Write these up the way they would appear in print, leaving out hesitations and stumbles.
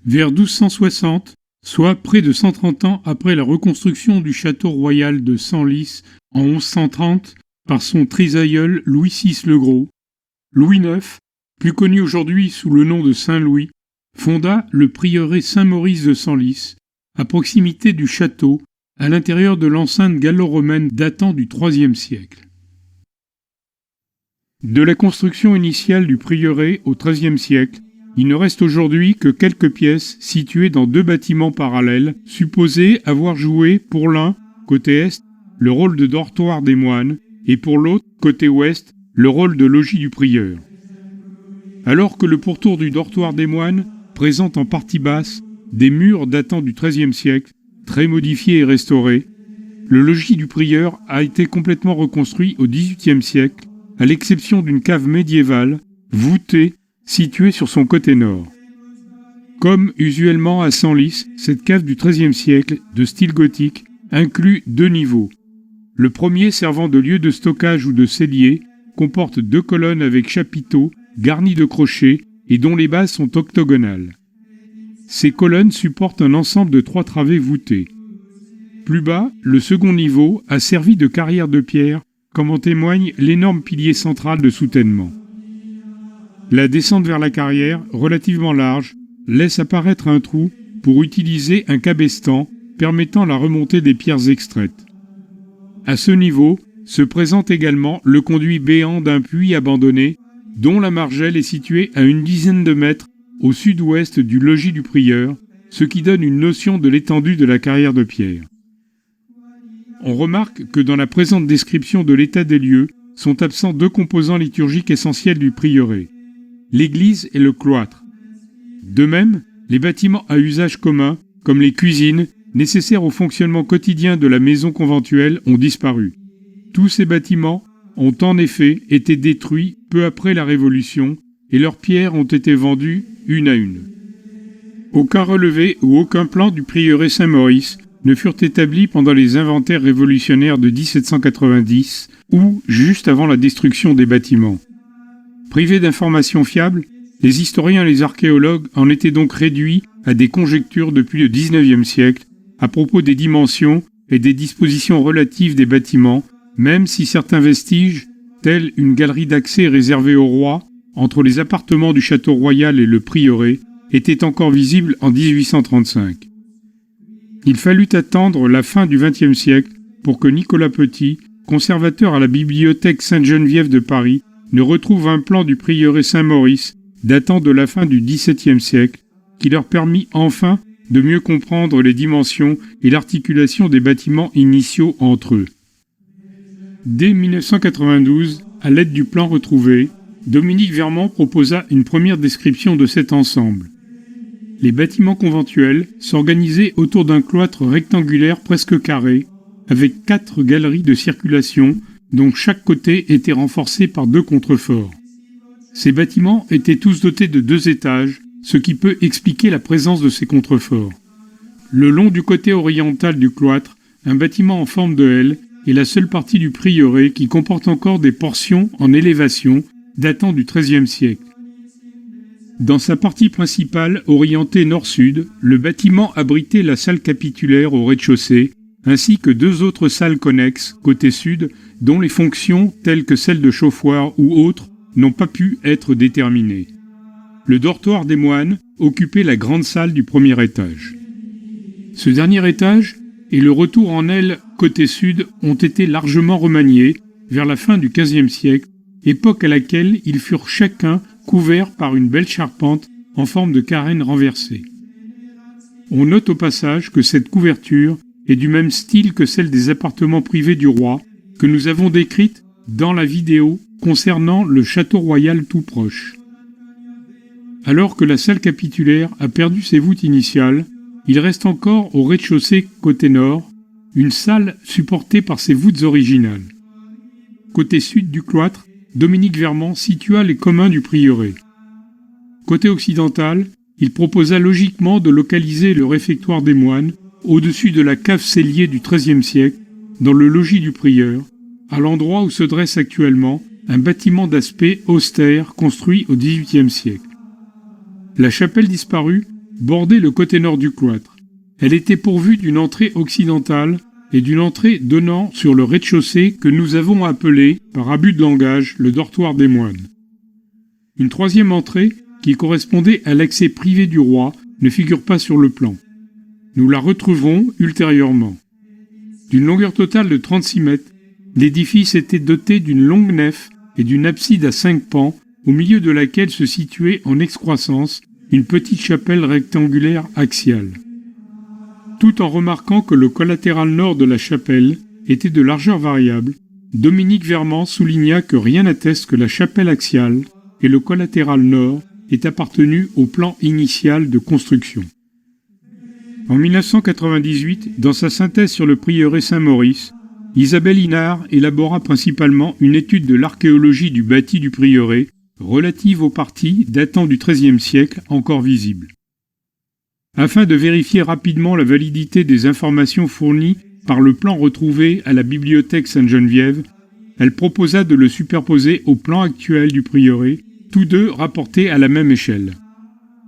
Vers 1260, soit près de 130 ans après la reconstruction du château royal de Senlis en 1130 par son trisaïeul Louis VI le Gros, Louis IX, plus connu aujourd'hui sous le nom de Saint-Louis, fonda le prieuré Saint-Maurice de Senlis, à proximité du château, à l'intérieur de l'enceinte gallo-romaine datant du IIIe siècle. De la construction initiale du prieuré au XIIIe siècle, il ne reste aujourd'hui que quelques pièces situées dans deux bâtiments parallèles, supposés avoir joué pour l'un, côté est, le rôle de dortoir des moines, et pour l'autre, côté ouest, le rôle de logis du prieur. Alors que le pourtour du dortoir des moines présente en partie basse des murs datant du XIIIe siècle, très modifiés et restaurés, le logis du prieur a été complètement reconstruit au XVIIIe siècle, à l'exception d'une cave médiévale, voûtée, située sur son côté nord. Comme usuellement à Senlis, cette cave du XIIIe siècle, de style gothique, inclut deux niveaux. Le premier, servant de lieu de stockage ou de cellier, comporte deux colonnes avec chapiteaux, garnies de crochets et dont les bases sont octogonales. Ces colonnes supportent un ensemble de trois travées voûtées. Plus bas, le second niveau a servi de carrière de pierre, comme en témoigne l'énorme pilier central de soutènement. La descente vers la carrière, relativement large, laisse apparaître un trou pour utiliser un cabestan permettant la remontée des pierres extraites. À ce niveau se présente également le conduit béant d'un puits abandonné, dont la margelle est située à une dizaine de mètres au sud-ouest du logis du prieur, ce qui donne une notion de l'étendue de la carrière de pierre. On remarque que dans la présente description de l'état des lieux sont absents deux composants liturgiques essentiels du prieuré, l'église et le cloître. De même, les bâtiments à usage commun, comme les cuisines, nécessaires au fonctionnement quotidien de la maison conventuelle, ont disparu. Tous ces bâtiments ont en effet été détruits peu après la Révolution et leurs pierres ont été vendues une à une. Aucun relevé ou aucun plan du prieuré Saint-Maurice ne furent établis pendant les inventaires révolutionnaires de 1790 ou juste avant la destruction des bâtiments. Privés d'informations fiables, les historiens et les archéologues en étaient donc réduits à des conjectures depuis le XIXe siècle à propos des dimensions et des dispositions relatives des bâtiments, même si certains vestiges, tels une galerie d'accès réservée au roi, entre les appartements du château royal et le prieuré, étaient encore visibles en 1835. Il fallut attendre la fin du XXe siècle pour que Nicolas Petit, conservateur à la bibliothèque Sainte-Geneviève de Paris, ne retrouve un plan du prieuré Saint-Maurice datant de la fin du XVIIe siècle, qui leur permit enfin de mieux comprendre les dimensions et l'articulation des bâtiments initiaux entre eux. Dès 1992, à l'aide du plan retrouvé, Dominique Vermont proposa une première description de cet ensemble. Les bâtiments conventuels s'organisaient autour d'un cloître rectangulaire presque carré, avec 4 galeries de circulation, dont chaque côté était renforcé par 2 contreforts. Ces bâtiments étaient tous dotés de 2 étages, ce qui peut expliquer la présence de ces contreforts. Le long du côté oriental du cloître, un bâtiment en forme de L est la seule partie du prieuré qui comporte encore des portions en élévation datant du XIIIe siècle. Dans sa partie principale, orientée nord-sud, le bâtiment abritait la salle capitulaire au rez-de-chaussée, ainsi que 2 autres salles connexes, côté sud, dont les fonctions, telles que celles de chauffoir ou autres, n'ont pas pu être déterminées. Le dortoir des moines occupait la grande salle du premier étage. Ce dernier étage et le retour en aile côté sud ont été largement remaniés vers la fin du XVe siècle, époque à laquelle ils furent chacun couverts par une belle charpente en forme de carène renversée. On note au passage que cette couverture est du même style que celle des appartements privés du roi que nous avons décrite dans la vidéo concernant le château royal tout proche. Alors que la salle capitulaire a perdu ses voûtes initiales, il reste encore au rez-de-chaussée côté nord une salle supportée par ses voûtes originales. Côté sud du cloître, Dominique Vermont situa les communs du prieuré. Côté occidental, il proposa logiquement de localiser le réfectoire des moines au-dessus de la cave cellier du XIIIe siècle, dans le logis du prieur, à l'endroit où se dresse actuellement un bâtiment d'aspect austère construit au XVIIIe siècle. La chapelle disparue bordait le côté nord du cloître. Elle était pourvue d'une entrée occidentale et d'une entrée donnant sur le rez-de-chaussée que nous avons appelé, par abus de langage, le dortoir des moines. Une troisième entrée, qui correspondait à l'accès privé du roi, ne figure pas sur le plan. Nous la retrouverons ultérieurement. D'une longueur totale de 36 mètres, l'édifice était doté d'une longue nef et d'une abside à 5 pans, au milieu de laquelle se situait en excroissance une petite chapelle rectangulaire axiale. Tout en remarquant que le collatéral nord de la chapelle était de largeur variable, Dominique Vermand souligna que rien n'atteste que la chapelle axiale et le collatéral nord ait appartenu au plan initial de construction. En 1998, dans sa synthèse sur le prieuré Saint-Maurice, Isabelle Inard élabora principalement une étude de l'archéologie du bâti du prieuré relative aux parties datant du XIIIe siècle encore visibles. Afin de vérifier rapidement la validité des informations fournies par le plan retrouvé à la bibliothèque Sainte-Geneviève, elle proposa de le superposer au plan actuel du prieuré, tous deux rapportés à la même échelle.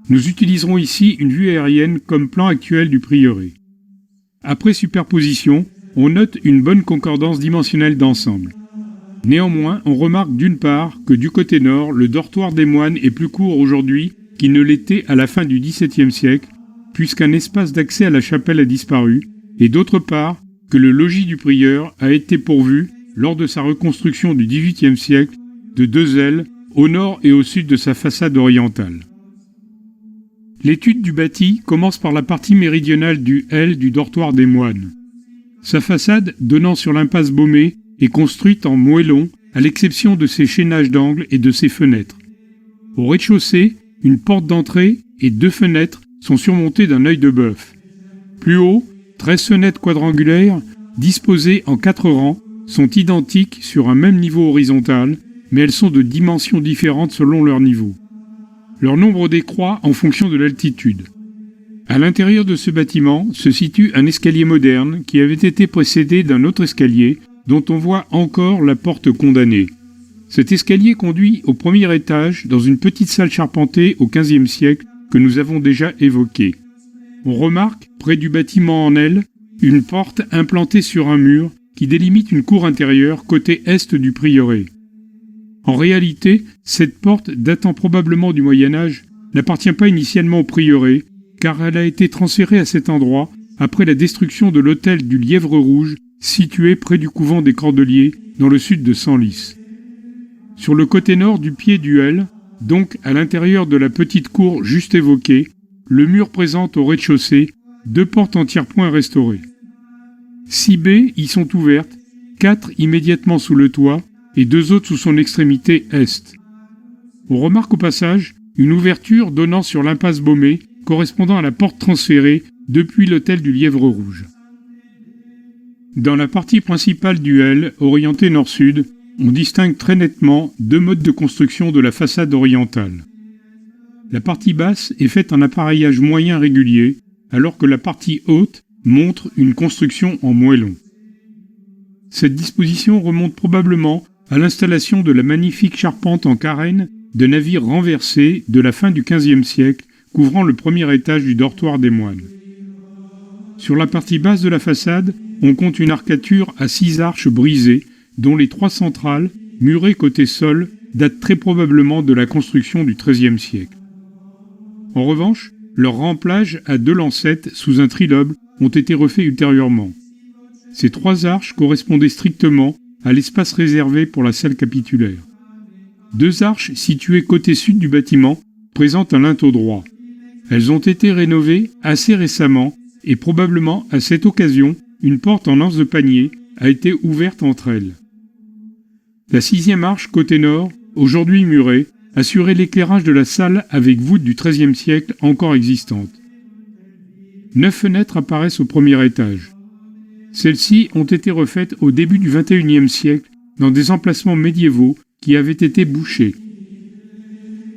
Nous utiliserons ici une vue aérienne comme plan actuel du prieuré. Après superposition, on note une bonne concordance dimensionnelle d'ensemble. Néanmoins, on remarque d'une part que du côté nord, le dortoir des moines est plus court aujourd'hui qu'il ne l'était à la fin du XVIIe siècle, puisqu'un espace d'accès à la chapelle a disparu, et d'autre part que le logis du prieur a été pourvu, lors de sa reconstruction du XVIIIe siècle, de 2 ailes, au nord et au sud de sa façade orientale. L'étude du bâti commence par la partie méridionale du L du dortoir des moines. Sa façade, donnant sur l'impasse Baumée, est construite en moellon, à l'exception de ses chaînages d'angles et de ses fenêtres. Au rez-de-chaussée, une porte d'entrée et 2 fenêtres sont surmontées d'un œil de bœuf. Plus haut, 13 fenêtres quadrangulaires, disposées en 4 rangs, sont identiques sur un même niveau horizontal, mais elles sont de dimensions différentes selon leur niveau. Leur nombre décroît en fonction de l'altitude. À l'intérieur de ce bâtiment se situe un escalier moderne qui avait été précédé d'un autre escalier dont on voit encore la porte condamnée. Cet escalier conduit au premier étage dans une petite salle charpentée au XVe siècle que nous avons déjà évoquée. On remarque, près du bâtiment en aile, une porte implantée sur un mur qui délimite une cour intérieure côté est du prieuré. En réalité, cette porte, datant probablement du Moyen-Âge, n'appartient pas initialement au prieuré, car elle a été transférée à cet endroit après la destruction de l'hôtel du Lièvre Rouge, situé près du couvent des Cordeliers, dans le sud de Senlis. Sur le côté nord du pied du L, donc à l'intérieur de la petite cour juste évoquée, le mur présente au rez-de-chaussée 2 portes en tiers-point restaurées. 6 baies y sont ouvertes, 4 immédiatement sous le toit et 2 autres sous son extrémité est. On remarque au passage une ouverture donnant sur l'impasse Baumée, correspondant à la porte transférée depuis l'hôtel du Lièvre Rouge. Dans la partie principale du L, orientée nord-sud, on distingue très nettement 2 modes de construction de la façade orientale. La partie basse est faite en appareillage moyen régulier, alors que la partie haute montre une construction en moellon. Cette disposition remonte probablement à l'installation de la magnifique charpente en carène de navires renversés de la fin du XVe siècle, couvrant le premier étage du dortoir des moines. Sur la partie basse de la façade, on compte une arcature à 6 arches brisées, dont les 3 centrales, murées côté sol, datent très probablement de la construction du XIIIe siècle. En revanche, leurs remplages à 2 lancettes sous un trilobe ont été refaits ultérieurement. Ces 3 arches correspondaient strictement à l'espace réservé pour la salle capitulaire. 2 arches situées côté sud du bâtiment présentent un linteau droit. Elles ont été rénovées assez récemment et probablement à cette occasion, une porte en anse de panier a été ouverte entre elles. La 6e arche côté nord, aujourd'hui murée, assurait l'éclairage de la salle avec voûte du XIIIe siècle encore existante. 9 fenêtres apparaissent au premier étage. Celles-ci ont été refaites au début du XXIe siècle dans des emplacements médiévaux qui avaient été bouchés.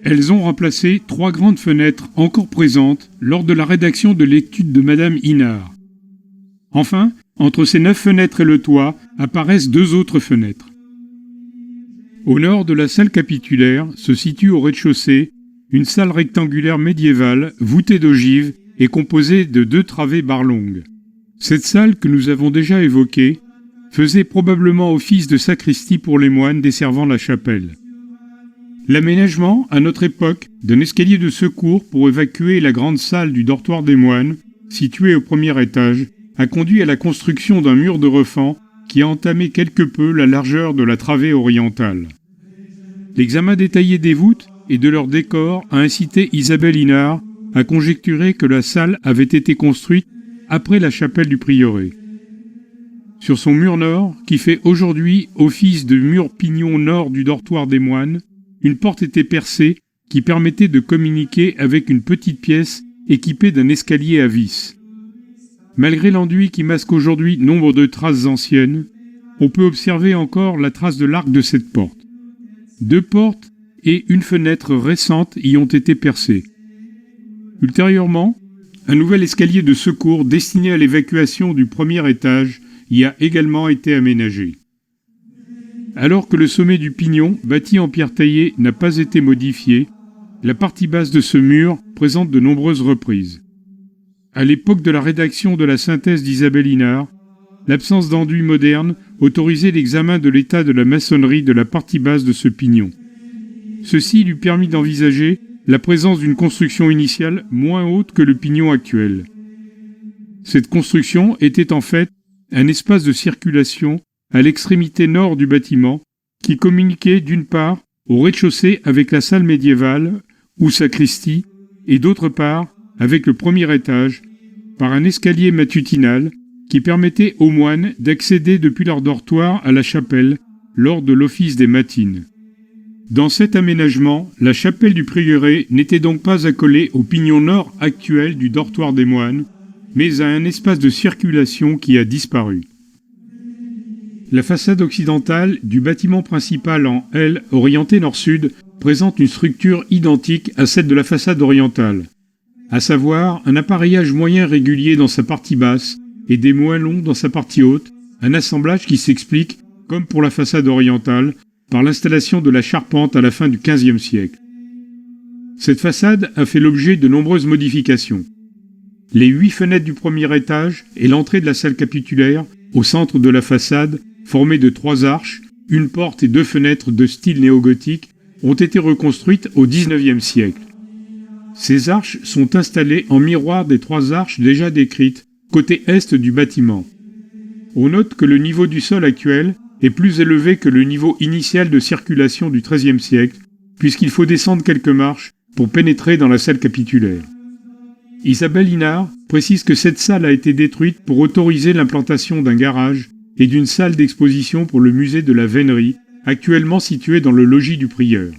Elles ont remplacé 3 grandes fenêtres encore présentes lors de la rédaction de l'étude de Madame Inard. Enfin, entre ces 9 fenêtres et le toit apparaissent 2 autres fenêtres. Au nord de la salle capitulaire se situe au rez-de-chaussée une salle rectangulaire médiévale voûtée d'ogives et composée de 2 travées barlongues. Cette salle que nous avons déjà évoquée faisait probablement office de sacristie pour les moines desservant la chapelle. L'aménagement, à notre époque, d'un escalier de secours pour évacuer la grande salle du dortoir des moines, située au premier étage, a conduit à la construction d'un mur de refend qui a entamé quelque peu la largeur de la travée orientale. L'examen détaillé des voûtes et de leur décor a incité Isabelle Inard à conjecturer que la salle avait été construite après la chapelle du prieuré. Sur son mur nord, qui fait aujourd'hui office de mur pignon nord du dortoir des moines, une porte était percée qui permettait de communiquer avec une petite pièce équipée d'un escalier à vis. Malgré l'enduit qui masque aujourd'hui nombre de traces anciennes, on peut observer encore la trace de l'arc de cette porte. 2 portes et une fenêtre récente y ont été percées. Ultérieurement, un nouvel escalier de secours destiné à l'évacuation du premier étage y a également été aménagé. Alors que le sommet du pignon, bâti en pierre taillée, n'a pas été modifié, la partie basse de ce mur présente de nombreuses reprises. À l'époque de la rédaction de la synthèse d'Isabelle Inard, l'absence d'enduit moderne autorisait l'examen de l'état de la maçonnerie de la partie basse de ce pignon. Ceci lui permit d'envisager la présence d'une construction initiale moins haute que le pignon actuel. Cette construction était en fait un espace de circulation à l'extrémité nord du bâtiment qui communiquait d'une part au rez-de-chaussée avec la salle médiévale ou sacristie et d'autre part avec le premier étage par un escalier matutinal qui permettait aux moines d'accéder depuis leur dortoir à la chapelle lors de l'office des matines. Dans cet aménagement, la chapelle du prieuré n'était donc pas accolée au pignon nord actuel du dortoir des moines, mais à un espace de circulation qui a disparu. La façade occidentale du bâtiment principal en L orienté nord-sud présente une structure identique à celle de la façade orientale, à savoir un appareillage moyen régulier dans sa partie basse et des moellons dans sa partie haute, un assemblage qui s'explique, comme pour la façade orientale, par l'installation de la charpente à la fin du XVe siècle. Cette façade a fait l'objet de nombreuses modifications. Les 8 fenêtres du premier étage et l'entrée de la salle capitulaire, au centre de la façade, formée de 3 arches, une porte et 2 fenêtres de style néogothique, ont été reconstruites au XIXe siècle. Ces arches sont installées en miroir des 3 arches déjà décrites, côté est du bâtiment. On note que le niveau du sol actuel est plus élevé que le niveau initial de circulation du XIIIe siècle, puisqu'il faut descendre quelques marches pour pénétrer dans la salle capitulaire. Isabelle Inard précise que cette salle a été détruite pour autoriser l'implantation d'un garage et d'une salle d'exposition pour le musée de la Vénerie, actuellement situé dans le logis du prieur.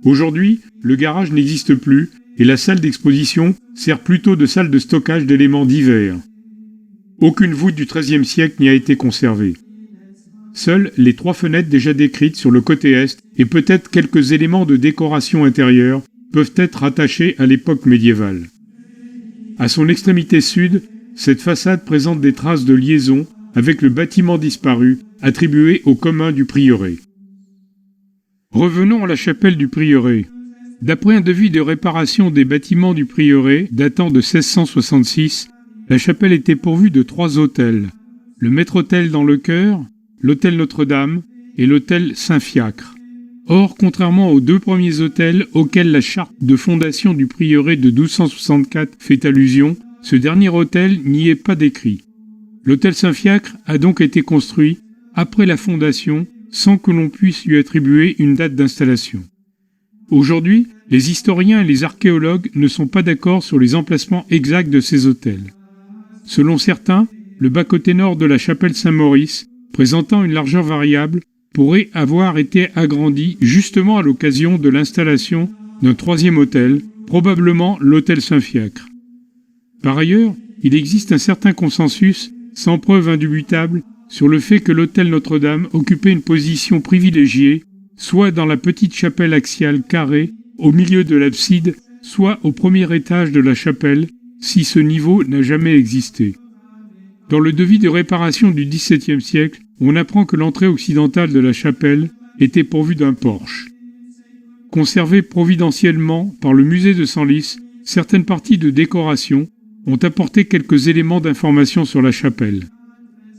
Aujourd'hui, le garage n'existe plus et la salle d'exposition sert plutôt de salle de stockage d'éléments divers. Aucune voûte du XIIIe siècle n'y a été conservée. Seules les 3 fenêtres déjà décrites sur le côté est et peut-être quelques éléments de décoration intérieure peuvent être rattachés à l'époque médiévale. À son extrémité sud, cette façade présente des traces de liaison avec le bâtiment disparu attribué au commun du prieuré. Revenons à la chapelle du prieuré. D'après un devis de réparation des bâtiments du prieuré datant de 1666, la chapelle était pourvue de 3 autels, le maître-autel dans le chœur, l'autel Notre-Dame et l'autel Saint-Fiacre. Or, contrairement aux 2 premiers autels auxquels la charte de fondation du prieuré de 1264 fait allusion, ce dernier autel n'y est pas décrit. L'autel Saint-Fiacre a donc été construit après la fondation sans que l'on puisse lui attribuer une date d'installation. Aujourd'hui, les historiens et les archéologues ne sont pas d'accord sur les emplacements exacts de ces autels. Selon certains, le bas-côté nord de la chapelle Saint-Maurice, présentant une largeur variable, pourrait avoir été agrandi justement à l'occasion de l'installation d'un 3e autel, probablement l'autel Saint-Fiacre. Par ailleurs, il existe un certain consensus, sans preuve indubitable, sur le fait que l'autel Notre-Dame occupait une position privilégiée, soit dans la petite chapelle axiale carrée, au milieu de l'abside, soit au premier étage de la chapelle, si ce niveau n'a jamais existé. Dans le devis de réparation du XVIIe siècle, on apprend que l'entrée occidentale de la chapelle était pourvue d'un porche. Conservées providentiellement par le musée de Senlis, certaines parties de décoration ont apporté quelques éléments d'information sur la chapelle.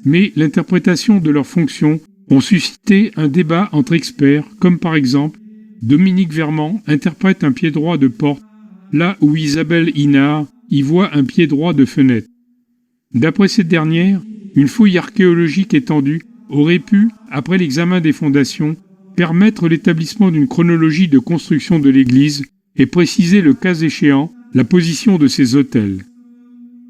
Mais l'interprétation de leurs fonctions ont suscité un débat entre experts, comme par exemple Dominique Vermand interprète un pied droit de porte, là où Isabelle Inard y voit un pied droit de fenêtre. D'après cette dernière, une fouille archéologique étendue aurait pu, après l'examen des fondations, permettre l'établissement d'une chronologie de construction de l'église et préciser le cas échéant la position de ces autels.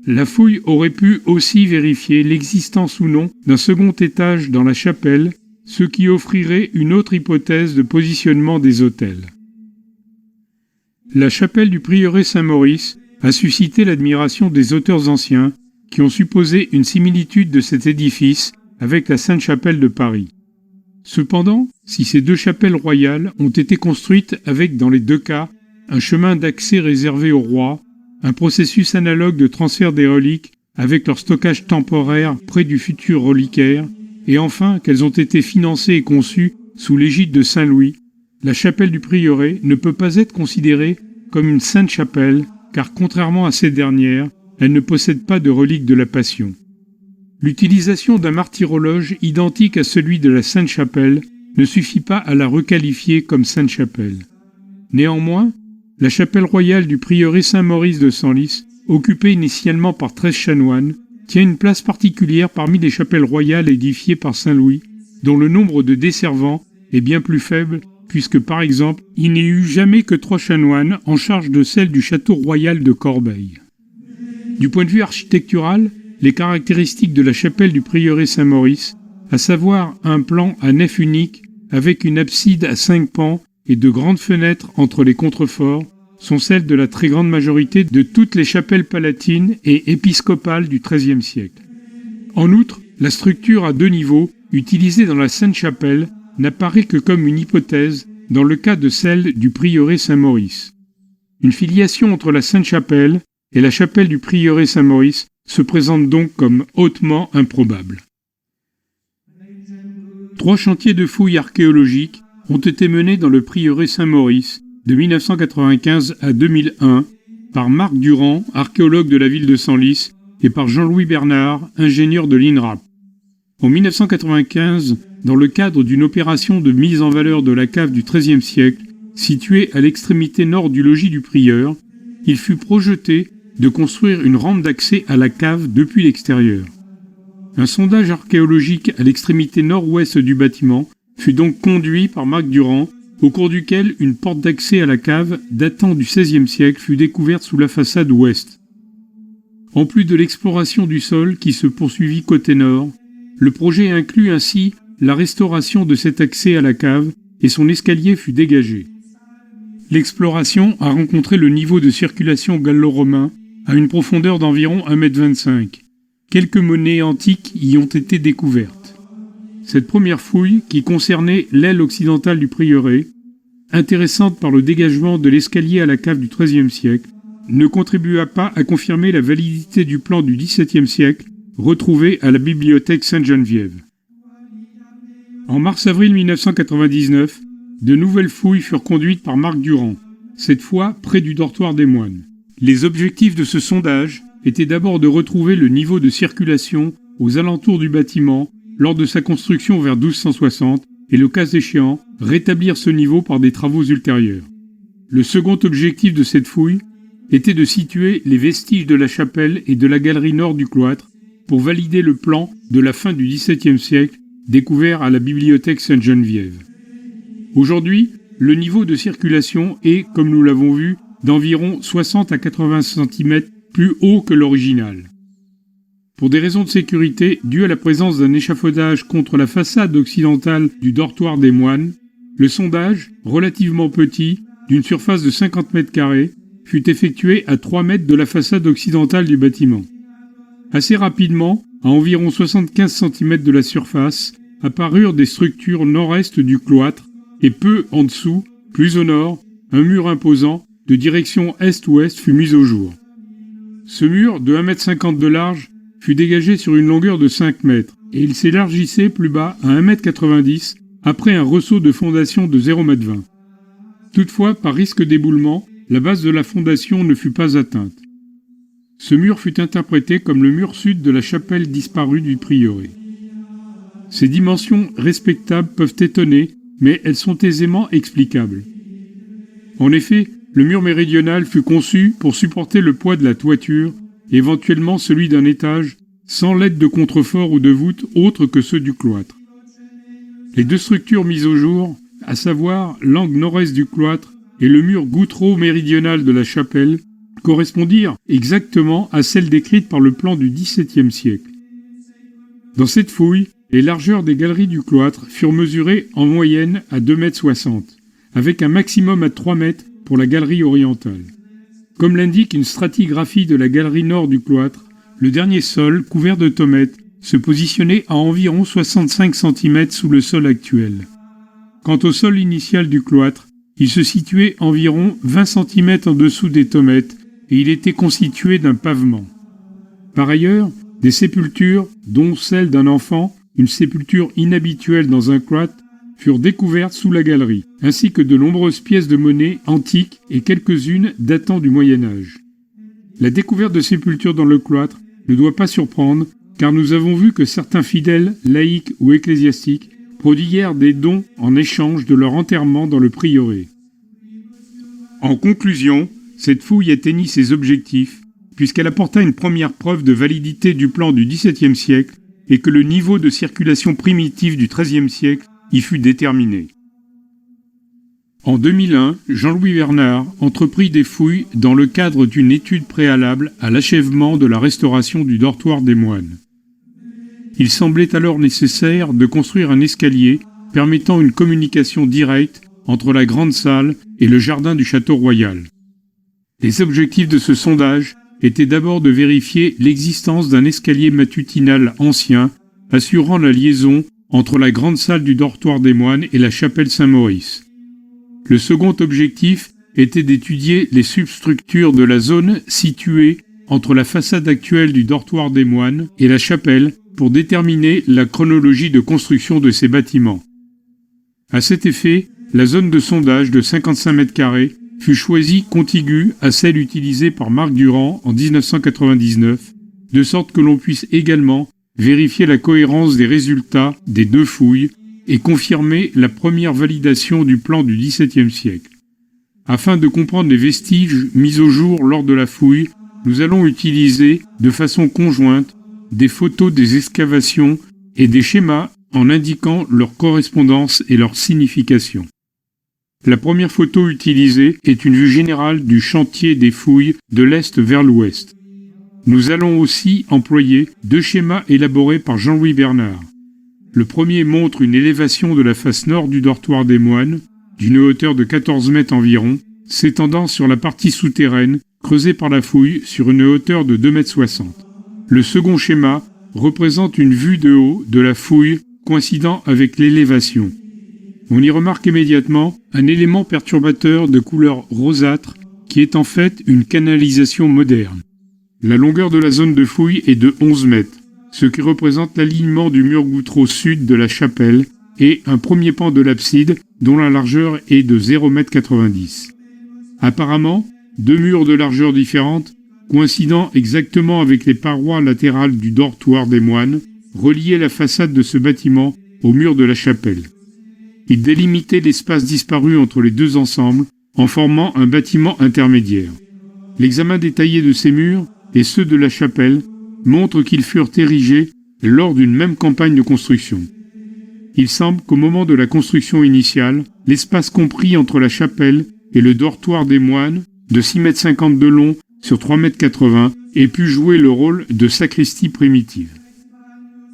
La fouille aurait pu aussi vérifier l'existence ou non d'un second étage dans la chapelle, ce qui offrirait une autre hypothèse de positionnement des autels. La chapelle du prieuré Saint-Maurice a suscité l'admiration des auteurs anciens qui ont supposé une similitude de cet édifice avec la Sainte-Chapelle de Paris. Cependant, si ces deux chapelles royales ont été construites avec, dans les deux cas, un chemin d'accès réservé aux rois, un processus analogue de transfert des reliques avec leur stockage temporaire près du futur reliquaire, et enfin qu'elles ont été financées et conçues sous l'égide de Saint Louis, la chapelle du prieuré ne peut pas être considérée comme une sainte chapelle, car contrairement à ces dernières, elle ne possède pas de reliques de la Passion. L'utilisation d'un martyrologe identique à celui de la Sainte-Chapelle ne suffit pas à la requalifier comme Sainte-Chapelle. Néanmoins, la chapelle royale du prieuré Saint-Maurice de Senlis, occupée initialement par 13 chanoines, tient une place particulière parmi les chapelles royales édifiées par Saint Louis, dont le nombre de desservants est bien plus faible, puisque par exemple, il n'y eut jamais que 3 chanoines en charge de celle du château royal de Corbeil. Du point de vue architectural, les caractéristiques de la chapelle du prieuré Saint-Maurice, à savoir un plan à nef unique avec une abside à 5 pans et de grandes fenêtres entre les contreforts, sont celles de la très grande majorité de toutes les chapelles palatines et épiscopales du XIIIe siècle. En outre, la structure à 2 niveaux, utilisée dans la Sainte-Chapelle, n'apparaît que comme une hypothèse dans le cas de celle du prieuré Saint-Maurice. Une filiation entre la Sainte-Chapelle et la chapelle du prieuré Saint-Maurice se présente donc comme hautement improbable. 3 chantiers de fouilles archéologiques ont été menés dans le prieuré Saint-Maurice de 1995 à 2001 par Marc Durand, archéologue de la ville de Senlis, et par Jean-Louis Bernard, ingénieur de l'INRAP. En 1995, dans le cadre d'une opération de mise en valeur de la cave du XIIIe siècle, située à l'extrémité nord du logis du prieur, il fut projeté de construire une rampe d'accès à la cave depuis l'extérieur. Un sondage archéologique à l'extrémité nord-ouest du bâtiment fut donc conduit par Marc Durand, au cours duquel une porte d'accès à la cave datant du XVIe siècle fut découverte sous la façade ouest. En plus de l'exploration du sol qui se poursuivit côté nord, le projet inclut ainsi la restauration de cet accès à la cave et son escalier fut dégagé. L'exploration a rencontré le niveau de circulation gallo-romain à une profondeur d'environ 1,25 m. Quelques monnaies antiques y ont été découvertes. Cette première fouille, qui concernait l'aile occidentale du prieuré, intéressante par le dégagement de l'escalier à la cave du XIIIe siècle, ne contribua pas à confirmer la validité du plan du XVIIe siècle retrouvé à la bibliothèque Sainte-Geneviève. En mars-avril 1999, de nouvelles fouilles furent conduites par Marc Durand, cette fois près du dortoir des moines. Les objectifs de ce sondage étaient d'abord de retrouver le niveau de circulation aux alentours du bâtiment lors de sa construction vers 1260 et, le cas échéant, rétablir ce niveau par des travaux ultérieurs. Le second objectif de cette fouille était de situer les vestiges de la chapelle et de la galerie nord du cloître pour valider le plan de la fin du XVIIe siècle découvert à la bibliothèque Sainte-Geneviève. Aujourd'hui, le niveau de circulation est, comme nous l'avons vu, d'environ 60 à 80 cm plus haut que l'original. Pour des raisons de sécurité dues à la présence d'un échafaudage contre la façade occidentale du dortoir des moines, le sondage, relativement petit, d'une surface de 50 m², fut effectué à 3 mètres de la façade occidentale du bâtiment. Assez rapidement, à environ 75 cm de la surface, apparurent des structures nord-est du cloître et peu en dessous, plus au nord, un mur imposant de direction est-ouest fut mis au jour. Ce mur, de 1,50 m de large, fut dégagé sur une longueur de 5 mètres et il s'élargissait plus bas à 1,90 m après un ressaut de fondation de 0,20 m. Toutefois, par risque d'éboulement, la base de la fondation ne fut pas atteinte. Ce mur fut interprété comme le mur sud de la chapelle disparue du prieuré. Ces dimensions respectables peuvent étonner, mais elles sont aisément explicables. En effet, le mur méridional fut conçu pour supporter le poids de la toiture, éventuellement celui d'un étage, sans l'aide de contreforts ou de voûtes autres que ceux du cloître. Les deux structures mises au jour, à savoir l'angle nord-est du cloître et le mur goutreau méridional de la chapelle, correspondirent exactement à celles décrites par le plan du XVIIe siècle. Dans cette fouille, les largeurs des galeries du cloître furent mesurées en moyenne à 2,60 m, avec un maximum à 3 mètres pour la galerie orientale. Comme l'indique une stratigraphie de la galerie nord du cloître, le dernier sol, couvert de tomettes, se positionnait à environ 65 cm sous le sol actuel. Quant au sol initial du cloître, il se situait environ 20 cm en dessous des tomettes et il était constitué d'un pavement. Par ailleurs, des sépultures, dont celle d'un enfant, une sépulture inhabituelle dans un cloître, furent découvertes sous la galerie, ainsi que de nombreuses pièces de monnaie antiques et quelques-unes datant du Moyen Âge. La découverte de sépultures dans le cloître ne doit pas surprendre, car nous avons vu que certains fidèles, laïcs ou ecclésiastiques, prodiguèrent des dons en échange de leur enterrement dans le prieuré. En conclusion, cette fouille atteignit ses objectifs, puisqu'elle apporta une première preuve de validité du plan du XVIIe siècle et que le niveau de circulation primitif du XIIIe siècle y fut déterminé. En 2001, Jean-Louis Bernard entreprit des fouilles dans le cadre d'une étude préalable à l'achèvement de la restauration du dortoir des moines. Il semblait alors nécessaire de construire un escalier permettant une communication directe entre la grande salle et le jardin du château royal. Les objectifs de ce sondage étaient d'abord de vérifier l'existence d'un escalier matutinal ancien assurant la liaison entre la grande salle du dortoir des moines et la chapelle Saint-Maurice. Le second objectif était d'étudier les substructures de la zone située entre la façade actuelle du dortoir des moines et la chapelle pour déterminer la chronologie de construction de ces bâtiments. À cet effet, la zone de sondage de 55 m² fut choisie contiguë à celle utilisée par Marc Durand en 1999, de sorte que l'on puisse également vérifier la cohérence des résultats des deux fouilles et confirmer la première validation du plan du XVIIe siècle. Afin de comprendre les vestiges mis au jour lors de la fouille, nous allons utiliser, de façon conjointe, des photos des excavations et des schémas en indiquant leur correspondance et leur signification. La première photo utilisée est une vue générale du chantier des fouilles de l'est vers l'ouest. Nous allons aussi employer deux schémas élaborés par Jean-Louis Bernard. Le premier montre une élévation de la face nord du dortoir des moines, d'une hauteur de 14 mètres environ, s'étendant sur la partie souterraine, creusée par la fouille sur une hauteur de 2,60 m. Le second schéma représente une vue de haut de la fouille coïncidant avec l'élévation. On y remarque immédiatement un élément perturbateur de couleur rosâtre qui est en fait une canalisation moderne. La longueur de la zone de fouille est de 11 mètres, ce qui représente l'alignement du mur goutreau sud de la chapelle et un premier pan de l'abside dont la largeur est de 0,90 m. Apparemment, deux murs de largeur différente, coïncidant exactement avec les parois latérales du dortoir des moines, reliaient la façade de ce bâtiment au mur de la chapelle. Ils délimitaient l'espace disparu entre les deux ensembles en formant un bâtiment intermédiaire. L'examen détaillé de ces murs et ceux de la chapelle montrent qu'ils furent érigés lors d'une même campagne de construction. Il semble qu'au moment de la construction initiale, l'espace compris entre la chapelle et le dortoir des moines, de 6,50 m de long sur 3,80 m, ait pu jouer le rôle de sacristie primitive.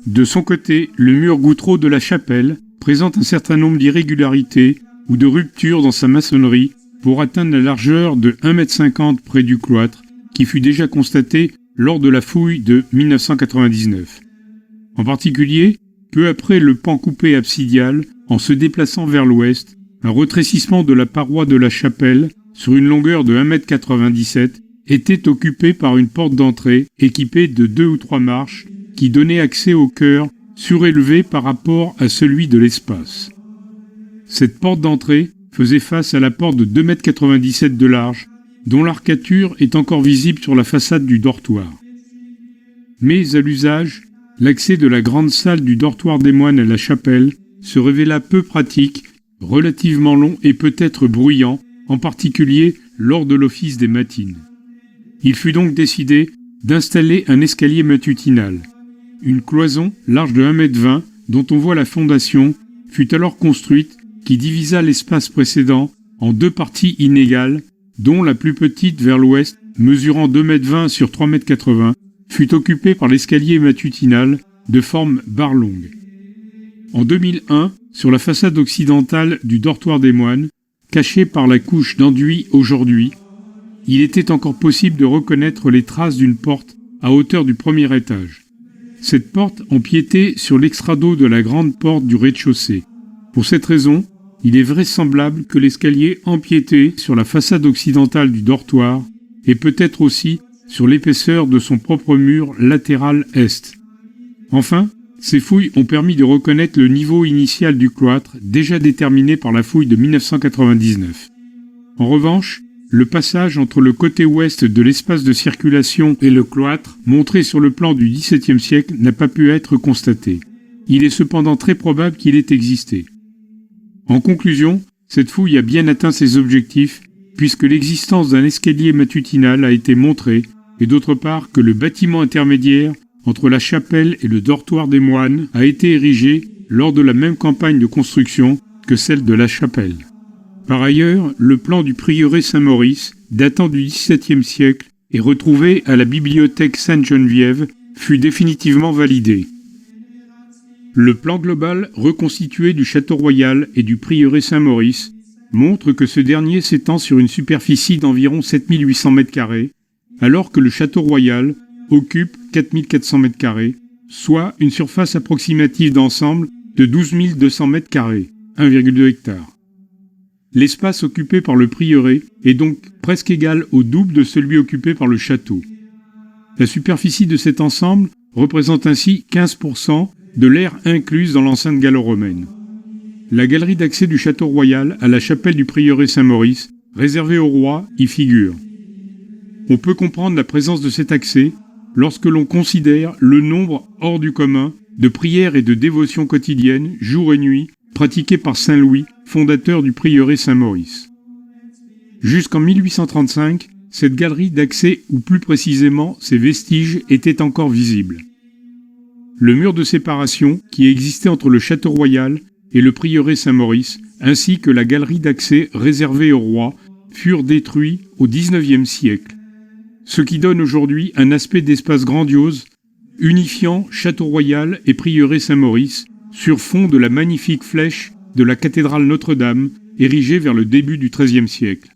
De son côté, le mur goutreau de la chapelle présente un certain nombre d'irrégularités ou de ruptures dans sa maçonnerie pour atteindre la largeur de 1,50 m près du cloître, qui fut déjà constatée lors de la fouille de 1999. En particulier, peu après le pan coupé absidial, en se déplaçant vers l'ouest, un rétrécissement de la paroi de la chapelle, sur une longueur de 1,97 m, était occupé par une porte d'entrée équipée de 2 ou 3 marches qui donnait accès au chœur surélevé par rapport à celui de l'espace. Cette porte d'entrée faisait face à la porte de 2,97 m de large, dont l'arcature est encore visible sur la façade du dortoir. Mais à l'usage, l'accès de la grande salle du dortoir des moines à la chapelle se révéla peu pratique, relativement long et peut-être bruyant, en particulier lors de l'office des matines. Il fut donc décidé d'installer un escalier matutinal. Une cloison large de 1,20 m, dont on voit la fondation, fut alors construite, qui divisa l'espace précédent en deux parties inégales, dont la plus petite vers l'ouest, mesurant 2,20 m sur 3,80 m, fut occupée par l'escalier matutinal de forme barre longue. En 2001, sur la façade occidentale du dortoir des moines, cachée par la couche d'enduit aujourd'hui, il était encore possible de reconnaître les traces d'une porte à hauteur du premier étage. Cette porte empiétait sur l'extrado de la grande porte du rez-de-chaussée. Pour cette raison, il est vraisemblable que l'escalier empiétait sur la façade occidentale du dortoir et peut-être aussi sur l'épaisseur de son propre mur latéral est. Enfin, ces fouilles ont permis de reconnaître le niveau initial du cloître déjà déterminé par la fouille de 1999. En revanche, le passage entre le côté ouest de l'espace de circulation et le cloître, montré sur le plan du XVIIe siècle, n'a pas pu être constaté. Il est cependant très probable qu'il ait existé. En conclusion, cette fouille a bien atteint ses objectifs, puisque l'existence d'un escalier matutinal a été montrée, et d'autre part que le bâtiment intermédiaire entre la chapelle et le dortoir des moines a été érigé lors de la même campagne de construction que celle de la chapelle. Par ailleurs, le plan du prieuré Saint-Maurice, datant du XVIIe siècle et retrouvé à la bibliothèque Sainte-Geneviève, fut définitivement validé. Le plan global reconstitué du château royal et du prieuré Saint-Maurice montre que ce dernier s'étend sur une superficie d'environ 7800 m², alors que le château royal occupe 4400 m², soit une surface approximative d'ensemble de 12 200 m², 1,2 hectares. L'espace occupé par le prieuré est donc presque égal au double de celui occupé par le château. La superficie de cet ensemble représente ainsi 15% de l'aire incluse dans l'enceinte gallo-romaine. La galerie d'accès du château royal à la chapelle du prieuré Saint-Maurice, réservée au roi, y figure. On peut comprendre la présence de cet accès lorsque l'on considère le nombre hors du commun de prières et de dévotions quotidiennes, jour et nuit, pratiquées par Saint Louis, fondateur du prieuré Saint-Maurice. Jusqu'en 1835, cette galerie d'accès, ou plus précisément ses vestiges, était encore visible. Le mur de séparation qui existait entre le château royal et le prieuré Saint-Maurice, ainsi que la galerie d'accès réservée au roi, furent détruits au XIXe siècle, ce qui donne aujourd'hui un aspect d'espace grandiose, unifiant château royal et prieuré Saint-Maurice, sur fond de la magnifique flèche de la cathédrale Notre-Dame, érigée vers le début du XIIIe siècle.